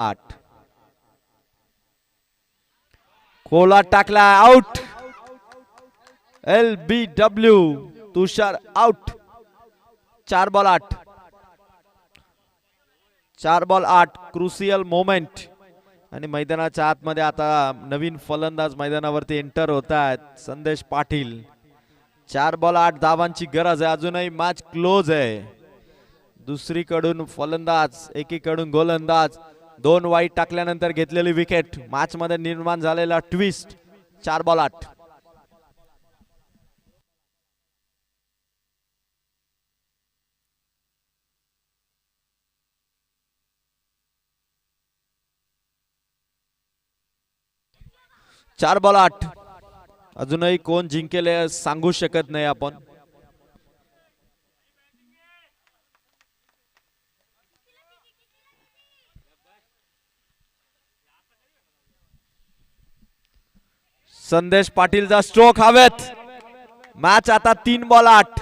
8. खोला टाकला out. LBW Tushar out. 4 ball 8. 4 ball 8. Crucial moment. आणि मैदानाच्या आतमध्ये आता नवीन फलंदाज मैदानावरती एंटर होत आहेत. संदेश पाटील. 4 बॉल 8 धावांची गरज आहे. अजूनही मॅच क्लोज आहे. दुसरीकडून फलंदाज एकीकडून गोलंदाज. 2 वाईट टाकल्यानंतर घेतलेली विकेट. मॅच मध्ये निर्माण झालेला ट्विस्ट. 4 बॉल 8. चार बॉल 8. अजूनही कोण जिंकेल सांगू शकत नाही आपण. संदेश पाटीलचा स्ट्रोक हवेत. मॅच आता 3 बॉल 8.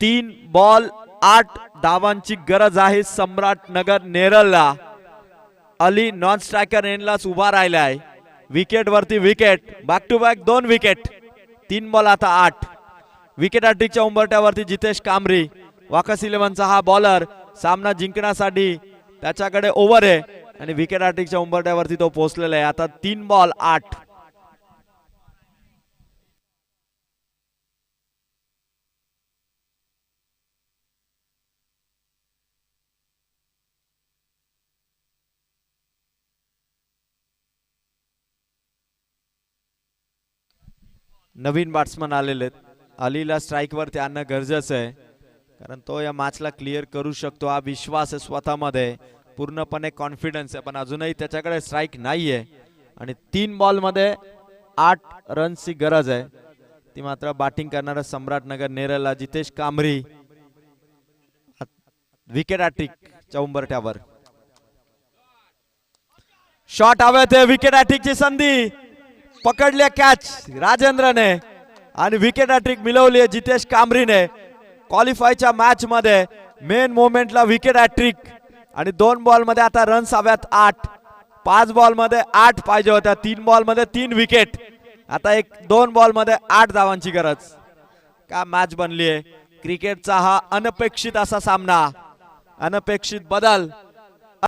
3 बॉल 8 धावांची गरज आहे सम्राटनगर नेरळला. अली नॉन स्ट्रायकर एंडलाच उभा राहिलाय. विकेट वरती wicket. Back to back 2 wicket. 3 ball आता 8. विकेट हॅट्रिकच्या उंबरठ्यावरती जितेश कांबरी. वाकस इलेव्हनचा हा बॉलर. सामना जिंकण्यासाठी त्याच्याकडे ओव्हर आहे आणि विकेट हॅट्रिकच्या उंबरठ्यावरती तो पोहोचलेला आहे. आता 3 बॉल 8. नवीन बॅट्समन आलेले आहेत. अलीला स्ट्राइक वरती आणणं गरजेचं आहे कारण तो या मॅचला क्लिअर करू शकतो. हा विश्वास आहे स्वतःमध्ये. पूर्णपणे कॉन्फिडन्स आहे. पण अजूनही त्याच्याकडे स्ट्राइक नाहीये आणि 3 बॉल मध्ये 8 रन्सची गरज आहे. ती मात्र बॅटिंग करणारा सम्राटनगर नेरळला जितेश कांबरी. विकेट हॅट्रिकच्या उंबरठ्यावर. शॉट हवे ते. विकेट हॅट्रिकची संधी. पकडले कॅच राजेंद्रने आणि विकेट हॅट्रिक मिळवली आहे जितेश कांबरीने. क्वालिफायच्या मॅच मध्ये मेन मोमेंटला विकेट हॅट्रिक आणि 2 बॉल मध्ये आता रन्स हव्यात 8. 5 बॉल मध्ये 8 पाहिजे होत्या. 3 बॉल मध्ये 3 विकेट. आता 2 बॉल मध्ये 8 धावांची गरज. का मॅच बनली आहे. क्रिकेटचा हा अनपेक्षित असा सामना. अनपेक्षित बदल